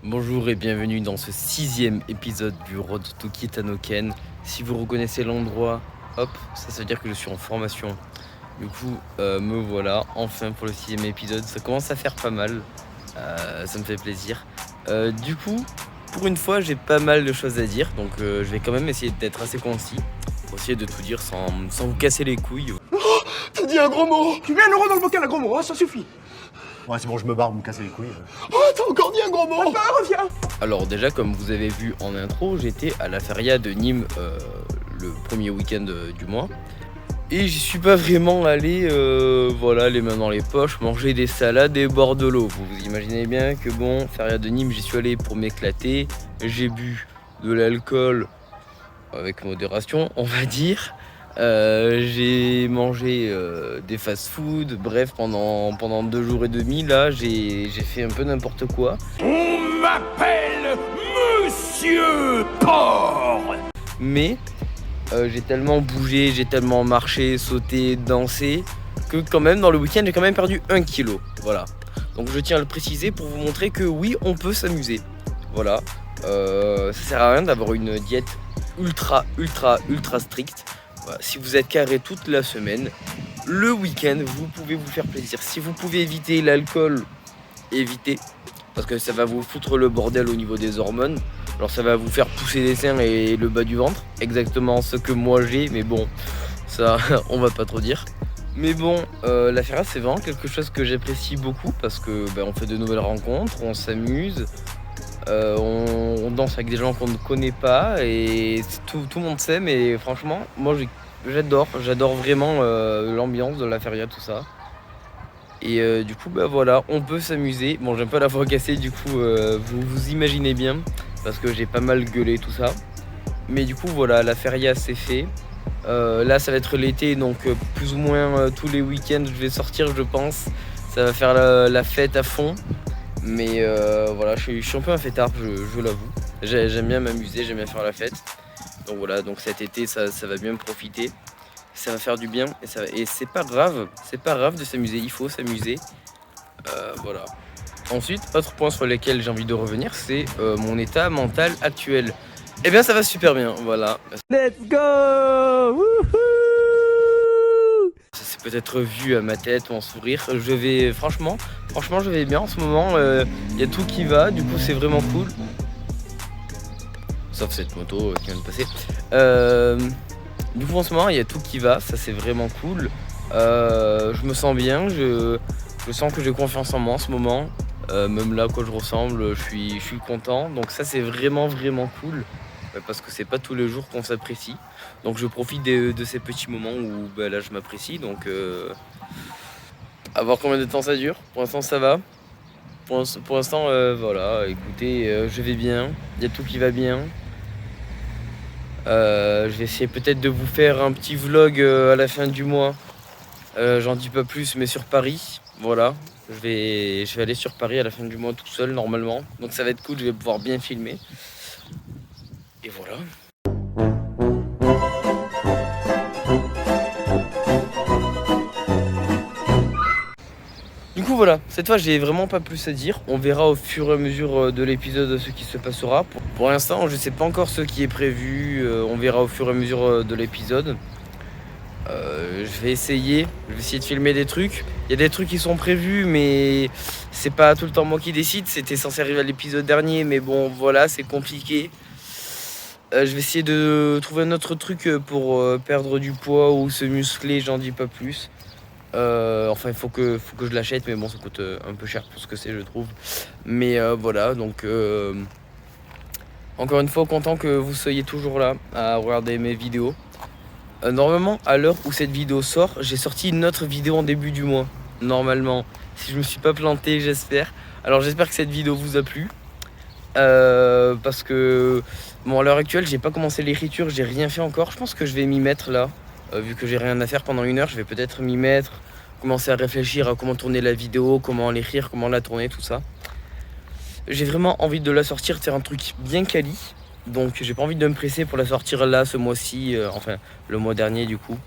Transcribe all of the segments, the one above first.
Bonjour et bienvenue dans ce 6e épisode du Road to Kitanoken. Si vous reconnaissez l'endroit, hop, ça veut dire que je suis en formation. Du coup, me voilà enfin pour le 6e épisode. Ça commence à faire pas mal, ça me fait plaisir. Du coup, pour une fois, j'ai pas mal de choses à dire, donc je vais quand même essayer d'être assez concis pour essayer de tout dire sans vous casser les couilles. T'as dit un gros mot! Tu mets un euro dans le bocal, un gros mot, hein, ça suffit. Ouais, c'est bon, je me barre, vous me cassez les couilles. Oh, t'as encore dit un gros mot! Bah, reviens! Alors déjà, comme vous avez vu en intro, j'étais à la feria de Nîmes le premier week-end du mois. Et j'y suis pas vraiment allé, voilà, les mains dans les poches, manger des salades et boire de l'eau. Vous vous imaginez bien que bon, feria de Nîmes, j'y suis allé pour m'éclater. J'ai bu de l'alcool avec modération, on va dire. J'ai mangé des fast-food, bref, pendant 2 jours et demi, là, j'ai fait un peu n'importe quoi. On m'appelle Monsieur Porc! Mais j'ai tellement bougé, j'ai tellement marché, sauté, dansé, que quand même, dans le week-end, j'ai quand même perdu 1 kilo. Voilà. Donc je tiens à le préciser pour vous montrer que oui, on peut s'amuser. Voilà. Ça sert à rien d'avoir une diète ultra stricte. Voilà, si vous êtes carré toute la semaine, le week-end, vous pouvez vous faire plaisir. Si vous pouvez éviter l'alcool, évitez. Parce que ça va vous foutre le bordel au niveau des hormones. Alors ça va vous faire pousser les seins et le bas du ventre. Exactement ce que moi j'ai, mais bon, ça, on va pas trop dire. Mais bon, la feria, c'est vraiment quelque chose que j'apprécie beaucoup. Parce que on fait de nouvelles rencontres, on s'amuse. On danse avec des gens qu'on ne connaît pas et tout le monde s'aime et franchement moi j'adore vraiment l'ambiance de la feria, tout ça. Et du coup voilà, on peut s'amuser. Bon, j'aime pas la voix cassée, du coup vous imaginez bien parce que j'ai pas mal gueulé, tout ça. Mais du coup voilà, la feria c'est fait. Là ça va être l'été, donc plus ou moins tous les week-ends je vais sortir, je pense. Ça va faire la fête à fond. Mais voilà, je suis un peu un fêtard, je l'avoue. J'aime bien m'amuser, j'aime bien faire la fête. Donc voilà, donc cet été, ça va bien me profiter. Ça va faire du bien et c'est pas grave de s'amuser, il faut s'amuser. Voilà. Ensuite, autre point sur lequel j'ai envie de revenir, c'est mon état mental actuel. Eh bien, ça va super bien, voilà. Let's go! Wouhou! Ça s'est peut-être vu à ma tête, mon sourire. Franchement, je vais bien en ce moment. Il y a tout qui va, du coup, c'est vraiment cool. Sauf cette moto qui vient de passer. Du coup, en ce moment, il y a tout qui va, ça c'est vraiment cool. Je me sens bien, je sens que j'ai confiance en moi en ce moment. Même là, quoi je ressemble, je suis content. Donc ça, c'est vraiment cool. Parce que c'est pas tous les jours qu'on s'apprécie. Donc je profite de ces petits moments où là je m'apprécie. Donc à voir combien de temps ça dure. Pour l'instant ça va. Pour l'instant voilà, écoutez, je vais bien. Il y a tout qui va bien. Je vais essayer peut-être de vous faire un petit vlog à la fin du mois. J'en dis pas plus, mais sur Paris. Voilà. Je vais aller sur Paris à la fin du mois tout seul normalement. Donc ça va être cool, je vais pouvoir bien filmer. Et voilà. Du coup voilà, cette fois j'ai vraiment pas plus à dire. On verra au fur et à mesure de l'épisode ce qui se passera. Pour l'instant je sais pas encore ce qui est prévu. On verra au fur et à mesure de l'épisode. Je vais essayer de filmer des trucs. Il y a des trucs qui sont prévus, mais c'est pas tout le temps moi qui décide. C'était censé arriver à l'épisode dernier, mais bon voilà, c'est compliqué. Je vais essayer de trouver un autre truc pour perdre du poids ou se muscler, j'en dis pas plus. Enfin, il faut que je l'achète, mais bon, ça coûte un peu cher pour ce que c'est, je trouve. Mais voilà, donc encore une fois, content que vous soyez toujours là à regarder mes vidéos. Normalement, à l'heure où cette vidéo sort, j'ai sorti une autre vidéo en début du mois. Normalement, si je me suis pas planté, j'espère. Alors j'espère que cette vidéo vous a plu. Parce que bon, à l'heure actuelle, j'ai pas commencé l'écriture, j'ai rien fait encore. Je pense que je vais m'y mettre là. Vu que j'ai rien à faire pendant 1 heure, je vais peut-être m'y mettre. Commencer à réfléchir à comment tourner la vidéo, comment l'écrire, comment la tourner, tout ça. J'ai vraiment envie de la sortir, de faire un truc bien quali. Donc j'ai pas envie de me presser pour la sortir là ce mois-ci, enfin le mois dernier du coup.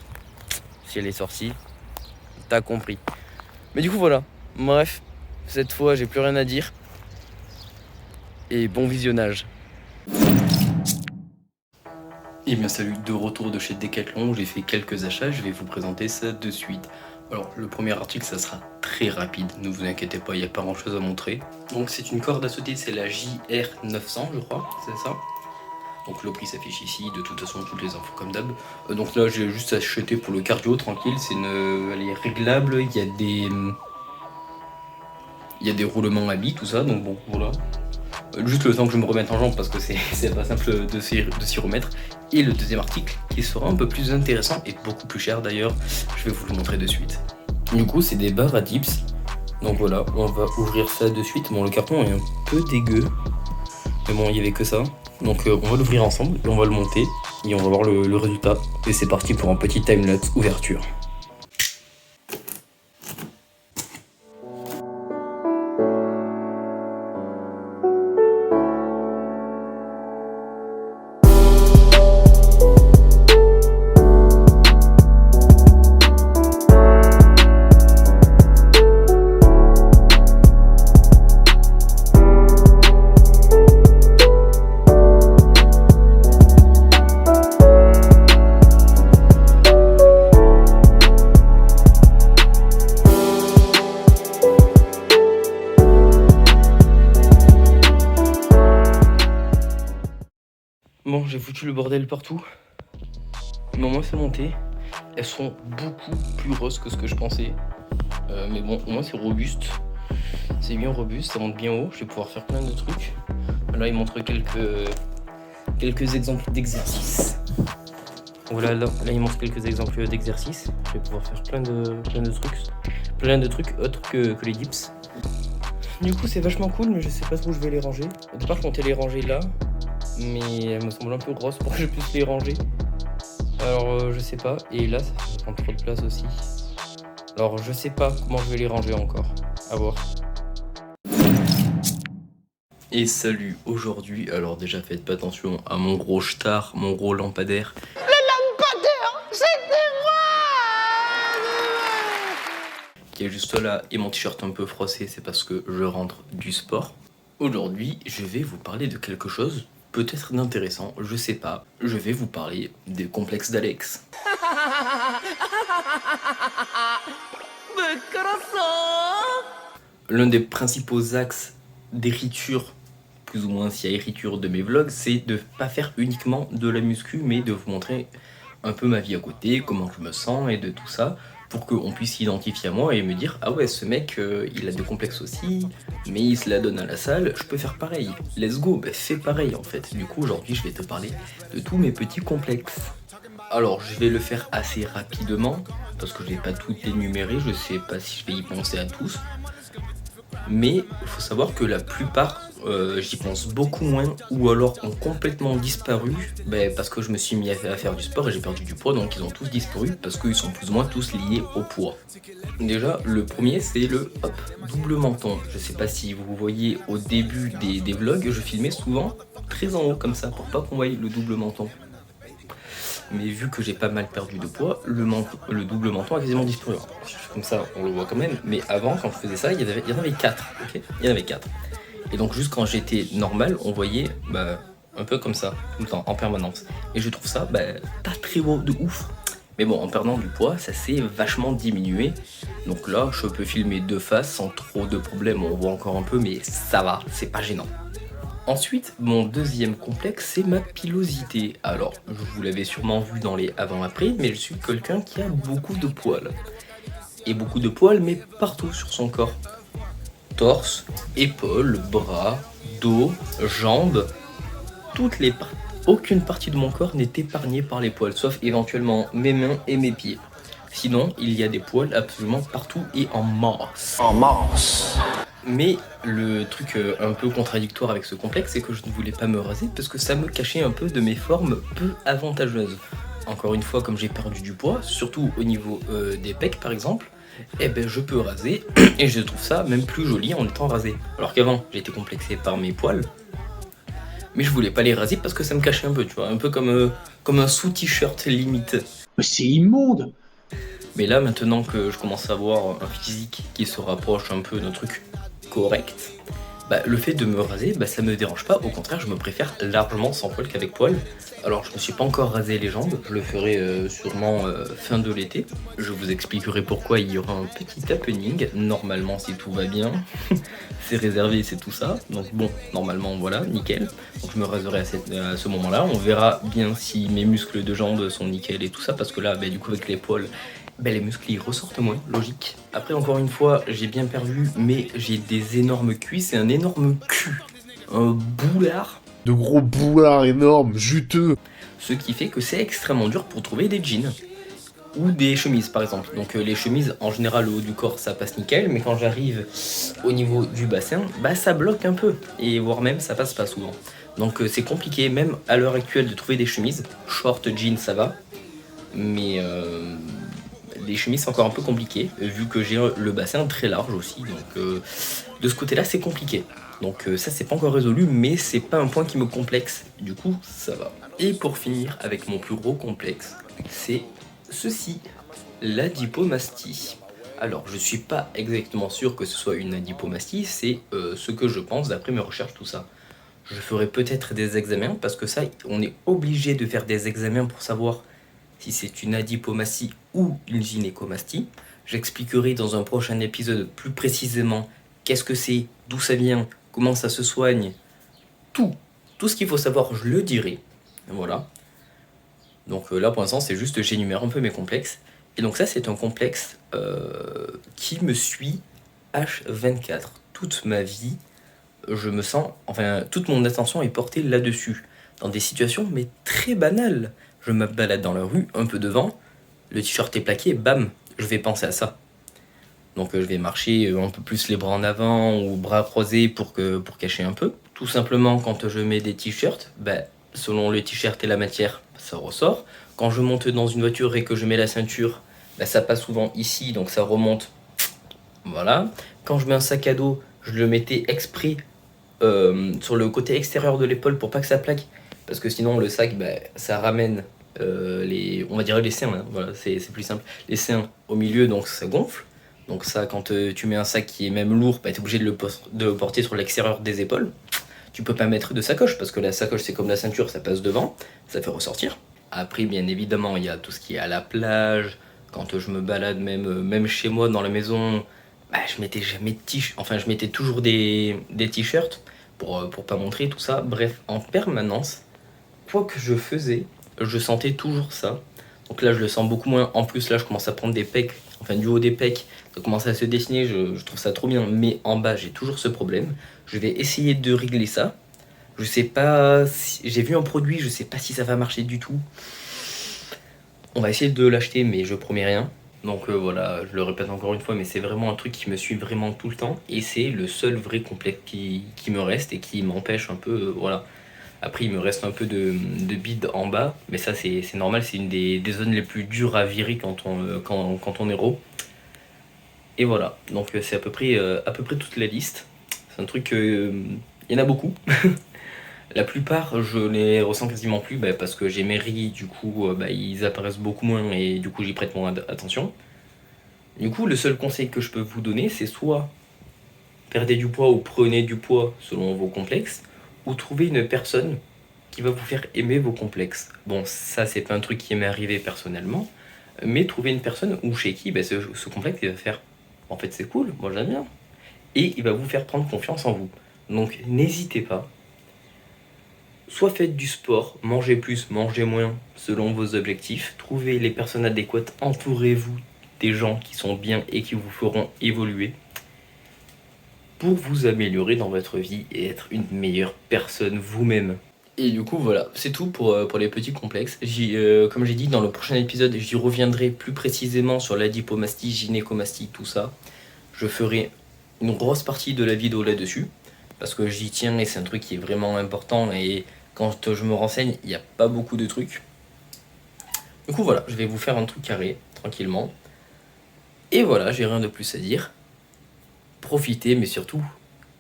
Si elle est sortie, t'as compris. Mais du coup voilà, bref, cette fois j'ai plus rien à dire. et bon visionnage. Et bien salut, de retour de chez Decathlon, j'ai fait quelques achats, je vais vous présenter ça de suite. Alors le premier article ça sera très rapide, ne vous inquiétez pas, il n'y a pas grand chose à montrer. Donc c'est une corde à sauter, c'est la JR900 je crois, c'est ça. Donc le prix s'affiche ici, de toute façon toutes les infos comme d'hab. Donc là j'ai juste acheté pour le cardio tranquille, elle est réglable, il y a des roulements à billes, tout ça, donc bon voilà. Juste le temps que je me remette en jambe parce que c'est pas simple de s'y remettre. Et le deuxième article qui sera un peu plus intéressant et beaucoup plus cher d'ailleurs, je vais vous le montrer de suite. Du coup c'est des barres à dips. Donc voilà, on va ouvrir ça de suite. Bon le carton est un peu dégueu, mais bon il n'y avait que ça. Donc on va l'ouvrir ensemble et on va le monter et on va voir le résultat. Et c'est parti pour un petit timelapse ouverture. Bon, j'ai foutu le bordel partout. Mais au moins c'est monté. Elles sont beaucoup plus roses que ce que je pensais. Mais bon, au moins c'est robuste. C'est bien robuste, ça monte bien haut. Je vais pouvoir faire plein de trucs. Là, il montre quelques exemples d'exercices. Voilà, là, il montre quelques exemples d'exercices. Je vais pouvoir faire plein de trucs autres que les dips. Du coup, c'est vachement cool, mais je sais pas trop où je vais les ranger. Au départ, je comptais les ranger là. Mais elles me semblent un peu grosses pour que je puisse les ranger. Alors je sais pas, et là ça prend trop de place aussi. Alors je sais pas comment je vais les ranger encore, à voir. Et salut, aujourd'hui, alors déjà faites pas attention à mon gros star, mon gros lampadaire. Le lampadaire, c'était moi! Qui est juste là, et mon t-shirt un peu froissé, c'est parce que je rentre du sport. Aujourd'hui, je vais vous parler de quelque chose peut-être d'intéressant, je sais pas. Je vais vous parler des complexes d'Alex. L'un des principaux axes d'écriture, plus ou moins s'il y a écriture de mes vlogs, c'est de pas faire uniquement de la muscu, mais de vous montrer un peu ma vie à côté, comment je me sens et de tout ça, pour qu'on puisse s'identifier à moi et me dire ah ouais ce mec il a des complexes aussi, mais il se la donne à la salle, je peux faire pareil, let's go, bah fais pareil en fait. Du coup aujourd'hui je vais te parler de tous mes petits complexes. Alors je vais le faire assez rapidement, parce que je vais pas tout énumérer, je sais pas si je vais y penser à tous. Mais il faut savoir que la plupart, j'y pense beaucoup moins, ou alors ont complètement disparu, parce que je me suis mis à faire du sport et j'ai perdu du poids, donc ils ont tous disparu parce qu'ils sont plus ou moins tous liés au poids. Déjà, le premier c'est le double menton. Je sais pas si vous voyez au début des vlogs, je filmais souvent très en haut comme ça pour pas qu'on voie le double menton. Mais vu que j'ai pas mal perdu de poids, le double menton a quasiment disparu. Comme ça, on le voit quand même. Mais avant, quand je faisais ça, il y en avait 4. Okay, il y en avait 4. Et donc juste quand j'étais normal, on voyait un peu comme ça, tout le temps, en permanence. Et je trouve ça pas très beau de ouf. Mais bon, en perdant du poids, ça s'est vachement diminué. Donc là, je peux filmer de face sans trop de problèmes. On voit encore un peu, mais ça va, c'est pas gênant. Ensuite, mon deuxième complexe, c'est ma pilosité. Alors, vous l'avez sûrement vu dans les avant-après, mais je suis quelqu'un qui a beaucoup de poils. Et beaucoup de poils, mais partout sur son corps. Torse, épaules, bras, dos, jambes, aucune partie de mon corps n'est épargnée par les poils, sauf éventuellement mes mains et mes pieds. Sinon, il y a des poils absolument partout et en masse. En masse. Mais le truc un peu contradictoire avec ce complexe, c'est que je ne voulais pas me raser parce que ça me cachait un peu de mes formes peu avantageuses. Encore une fois, comme j'ai perdu du poids, surtout au niveau des pecs par exemple, je peux raser et je trouve ça même plus joli en étant rasé. Alors qu'avant, j'étais complexé par mes poils, mais je voulais pas les raser parce que ça me cachait un peu, tu vois, un peu comme un sous-t-shirt limite. Mais c'est immonde! Mais là, maintenant que je commence à avoir un physique qui se rapproche un peu d'un truc correct, Bah, le fait de me raser, bah, ça me dérange pas, au contraire je me préfère largement sans poil qu'avec poil. Alors je me suis pas encore rasé les jambes, je le ferai sûrement fin de l'été. Je vous expliquerai pourquoi il y aura un petit happening, normalement si tout va bien. C'est réservé, c'est tout ça, donc bon, normalement voilà, nickel. Donc je me raserai à ce moment-là, on verra bien si mes muscles de jambes sont nickel et tout ça, parce que là, bah, du coup avec les poils, ben les muscles ils ressortent moins, logique. Après encore une fois, j'ai bien perdu, mais j'ai des énormes cuisses et un énorme cul. Un boulard. De gros boulards énormes, juteux. Ce qui fait que c'est extrêmement dur pour trouver des jeans. Ou des chemises par exemple. Donc les chemises, en général le haut du corps ça passe nickel, mais quand j'arrive au niveau du bassin, bah ça bloque un peu. Et voire même ça passe pas souvent. Donc c'est compliqué même à l'heure actuelle de trouver des chemises. Short, jean ça va. Mais les chemises c'est encore un peu compliqué, vu que j'ai le bassin très large aussi, donc de ce côté là c'est compliqué. Donc ça c'est pas encore résolu, mais c'est pas un point qui me complexe, du coup ça va. Et pour finir avec mon plus gros complexe, c'est ceci, l'adipomastie. Alors je suis pas exactement sûr que ce soit une adipomastie, c'est ce que je pense d'après mes recherches, tout ça. Je ferai peut-être des examens, parce que ça on est obligé de faire des examens pour savoir si c'est une adipomastie ou une gynécomastie. J'expliquerai dans un prochain épisode plus précisément qu'est-ce que c'est, d'où ça vient, comment ça se soigne, tout ce qu'il faut savoir, je le dirai. Voilà. Donc là pour l'instant c'est juste, j'énumère un peu mes complexes. Et donc ça c'est un complexe qui me suit H24. Toute ma vie, je me sens, enfin toute mon attention est portée là-dessus. Dans des situations mais très banales. Je me balade dans la rue, un peu devant, le t-shirt est plaqué, bam, je vais penser à ça. Donc je vais marcher un peu plus les bras en avant ou bras croisés pour cacher un peu. Tout simplement quand je mets des t-shirts, bah, selon le t-shirt et la matière, ça ressort. Quand je monte dans une voiture et que je mets la ceinture, bah, ça passe souvent ici, donc ça remonte. Voilà. Quand je mets un sac à dos, je le mettais exprès sur le côté extérieur de l'épaule pour pas que ça plaque. Parce que sinon le sac, bah, ça ramène on va dire les seins, hein, voilà, c'est plus simple. Les seins au milieu, donc ça gonfle. Donc ça, quand tu mets un sac qui est même lourd, bah, tu es obligé de le porter sur l'extérieur des épaules. Tu peux pas mettre de sacoche, parce que la sacoche c'est comme la ceinture, ça passe devant, ça fait ressortir. Après bien évidemment il y a tout ce qui est à la plage, quand je me balade même chez moi dans la maison, bah, je mettais jamais de t-shirt, enfin je mettais toujours des t-shirts pour pas montrer tout ça. Bref, en permanence, quoi que je faisais, je sentais toujours ça. Donc là je le sens beaucoup moins. En plus là je commence à prendre des pecs, enfin du haut des pecs, ça commence à se dessiner, je trouve ça trop bien. Mais en bas j'ai toujours ce problème. Je vais essayer de régler ça. Je sais pas si... J'ai vu un produit, je sais pas si ça va marcher du tout. On va essayer de l'acheter mais je promets rien. Donc voilà, je le répète encore une fois, mais c'est vraiment un truc qui me suit vraiment tout le temps. Et c'est le seul vrai complexe qui me reste et qui m'empêche un peu, voilà. Après il me reste un peu de bide en bas, mais ça c'est normal, c'est une des zones les plus dures à virer quand on est raw. Et voilà, donc c'est à peu près toute la liste. C'est un truc, il y en a beaucoup. La plupart je les ressens quasiment plus, bah, parce que j'ai mes rides, du coup bah, ils apparaissent beaucoup moins et du coup j'y prête moins attention. Du coup le seul conseil que je peux vous donner, c'est soit perdez du poids ou prenez du poids selon vos complexes, ou trouver une personne qui va vous faire aimer vos complexes. Bon, ça c'est pas un truc qui m'est arrivé personnellement, mais trouver une personne ou chez qui bah, ce complexe il va faire en fait c'est cool, moi j'aime bien, et il va vous faire prendre confiance en vous. Donc n'hésitez pas, soit faites du sport, mangez plus, mangez moins selon vos objectifs, trouvez les personnes adéquates, entourez-vous des gens qui sont bien et qui vous feront évoluer pour vous améliorer dans votre vie et être une meilleure personne vous-même. Et du coup voilà, c'est tout pour les petits complexes. Comme j'ai dit dans le prochain épisode, j'y reviendrai plus précisément sur l'adipomastie, gynécomastie, tout ça. Je ferai une grosse partie de la vidéo là-dessus, parce que j'y tiens et c'est un truc qui est vraiment important et quand je me renseigne, il n'y a pas beaucoup de trucs. Du coup voilà, je vais vous faire un truc carré, tranquillement. Et voilà, j'ai rien de plus à dire. Profitez, mais surtout,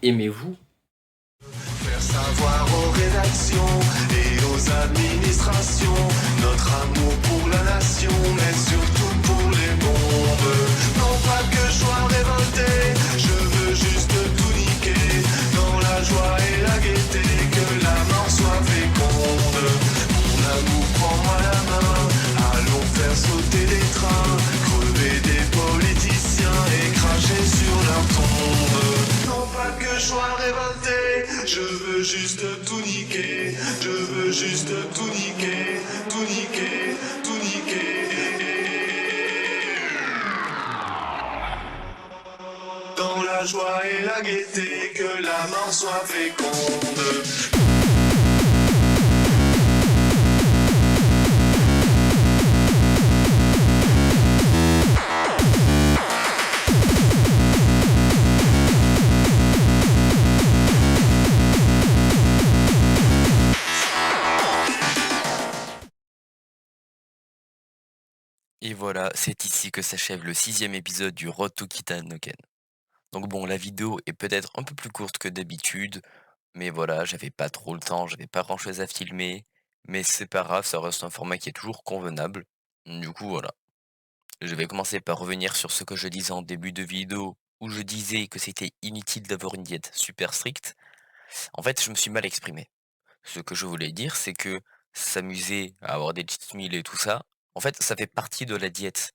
aimez-vous. Faire savoir aux rédactions et aux administrations notre amour pour la nation, mais surtout pour les bombes. Non pas que je sois révolté, je veux juste tout niquer dans la veux juste tout niquer. Je veux juste tout niquer, tout niquer, tout niquer. Dans la joie et la gaieté, que la mort soit féconde. Et voilà, c'est ici que s'achève le 6e épisode du Road to Kitanoken. Donc bon, la vidéo est peut-être un peu plus courte que d'habitude, mais voilà, j'avais pas trop le temps, j'avais pas grand-chose à filmer, mais c'est pas grave, ça reste un format qui est toujours convenable. Du coup, voilà. Je vais commencer par revenir sur ce que je disais en début de vidéo, où je disais que c'était inutile d'avoir une diète super stricte. En fait, je me suis mal exprimé. Ce que je voulais dire, c'est que s'amuser à avoir des cheat meals et tout ça, en fait, ça fait partie de la diète.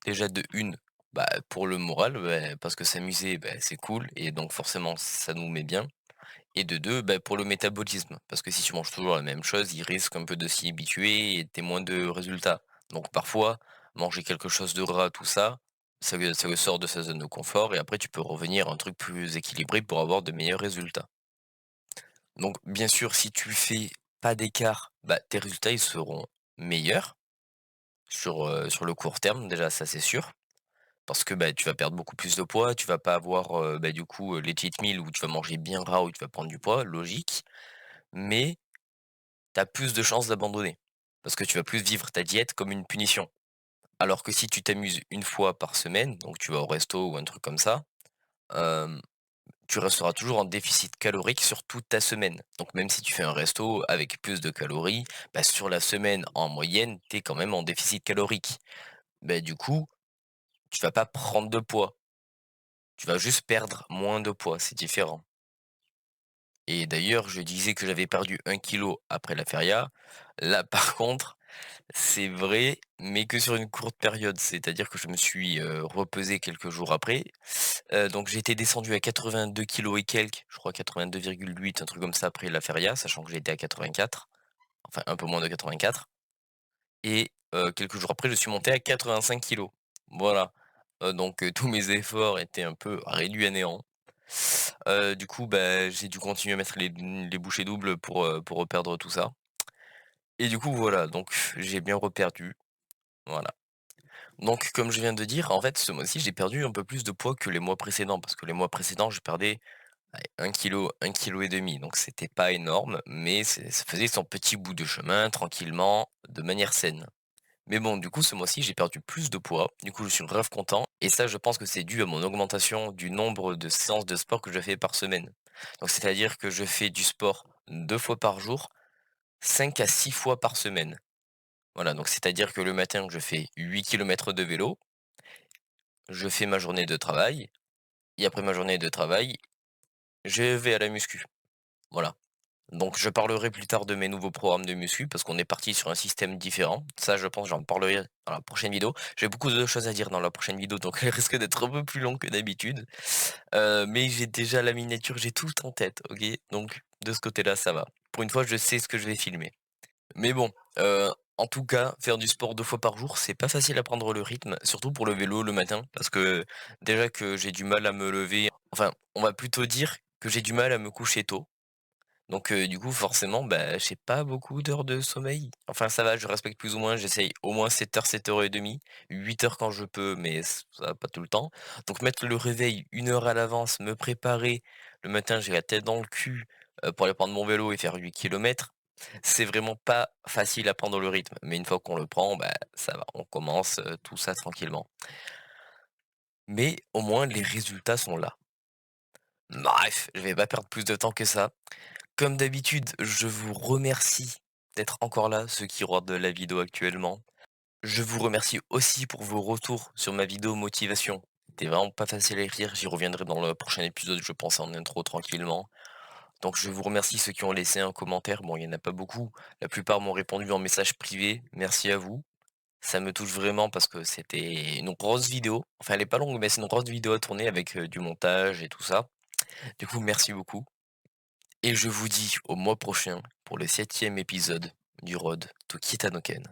Déjà de une, bah, pour le moral, parce que s'amuser, c'est cool et donc forcément ça nous met bien. Et de 2, pour le métabolisme, parce que si tu manges toujours la même chose, il risque un peu de s'y habituer et tu moins de résultats. Donc parfois, manger quelque chose de gras, tout ça, ça le sort de sa zone de confort et après tu peux revenir à un truc plus équilibré pour avoir de meilleurs résultats. Donc bien sûr, si tu fais pas d'écart, tes résultats ils seront meilleurs sur le court terme, déjà ça c'est sûr. Parce que, tu vas perdre beaucoup plus de poids, tu vas pas avoir, du coup, les cheat meals où tu vas manger bien gras, où tu vas prendre du poids, logique, mais tu as plus de chances d'abandonner. Parce que tu vas plus vivre ta diète comme une punition. Alors que si tu t'amuses une fois par semaine, donc tu vas au resto ou un truc comme ça, hem, tu resteras toujours en déficit calorique sur toute ta semaine. Donc même si tu fais un resto avec plus de calories, sur la semaine, en moyenne, tu es quand même en déficit calorique. Du coup, tu vas pas prendre de poids. Tu vas juste perdre moins de poids, c'est différent. Et d'ailleurs, je disais que j'avais perdu 1 kilo après la feria. Là, par contre, c'est vrai, mais que sur une courte période. C'est-à-dire que je me suis repesé quelques jours après. Donc j'étais descendu à 82 kilos et quelques, je crois 82,8, un truc comme ça après la feria, sachant que j'étais à 84, enfin un peu moins de 84. Et quelques jours après, je suis monté à 85 kilos. Voilà. Donc tous mes efforts étaient un peu réduits à néant. Du coup, j'ai dû continuer à mettre les bouchées doubles pour reperdre tout ça. Et du coup, voilà, donc j'ai bien reperdu, voilà. Donc comme je viens de dire, en fait, ce mois-ci, j'ai perdu un peu plus de poids que les mois précédents, parce que les mois précédents, je perdais, allez, 1 kilo, 1 kilo et demi, donc c'était pas énorme, mais ça faisait son petit bout de chemin tranquillement, de manière saine. Mais bon, du coup, ce mois-ci, j'ai perdu plus de poids. Du coup, je suis grave content. Et ça, je pense que c'est dû à mon augmentation du nombre de séances de sport que je fais par semaine. Donc, c'est-à-dire que je fais du sport 2 fois par jour, 5 à 6 fois par semaine. Voilà, donc c'est-à-dire que le matin, je fais 8 kilomètres de vélo, je fais ma journée de travail, et après ma journée de travail, je vais à la muscu. Voilà. Donc je parlerai plus tard de mes nouveaux programmes de muscu parce qu'on est parti sur un système différent. Ça, je pense, j'en parlerai dans la prochaine vidéo. J'ai beaucoup de choses à dire dans la prochaine vidéo, donc elle risque d'être un peu plus longue que d'habitude. Mais j'ai déjà la miniature, j'ai tout en tête, ok? Donc de ce côté-là, ça va. Pour une fois, je sais ce que je vais filmer. Mais bon, en tout cas, faire du sport 2 fois par jour, c'est pas facile à prendre le rythme, surtout pour le vélo le matin, parce que déjà que j'ai du mal à me lever, enfin, on va plutôt dire que j'ai du mal à me coucher tôt. Donc du coup forcément, j'ai pas beaucoup d'heures de sommeil. Enfin ça va, je respecte plus ou moins, j'essaye au moins 7 heures, 7 heures et demie, 8 heures quand je peux, mais ça va pas tout le temps. Donc mettre le réveil 1 heure à l'avance, me préparer, le matin j'ai la tête dans le cul, pour aller prendre mon vélo et faire 8 kilomètres, c'est vraiment pas facile à prendre le rythme. Mais une fois qu'on le prend, ça va, on commence, tout ça tranquillement. Mais au moins les résultats sont là. Bref, je vais pas perdre plus de temps que ça. Comme d'habitude, je vous remercie d'être encore là, ceux qui regardent la vidéo actuellement. Je vous remercie aussi pour vos retours sur ma vidéo motivation. C'était vraiment pas facile à écrire, j'y reviendrai dans le prochain épisode, je pense en intro tranquillement. Donc je vous remercie ceux qui ont laissé un commentaire, bon il y en a pas beaucoup, la plupart m'ont répondu en message privé, merci à vous. Ça me touche vraiment parce que c'était une grosse vidéo, enfin elle est pas longue mais c'est une grosse vidéo à tourner avec du montage et tout ça. Du coup merci beaucoup. Et je vous dis au mois prochain pour le 7e épisode du Road to Kitanoken.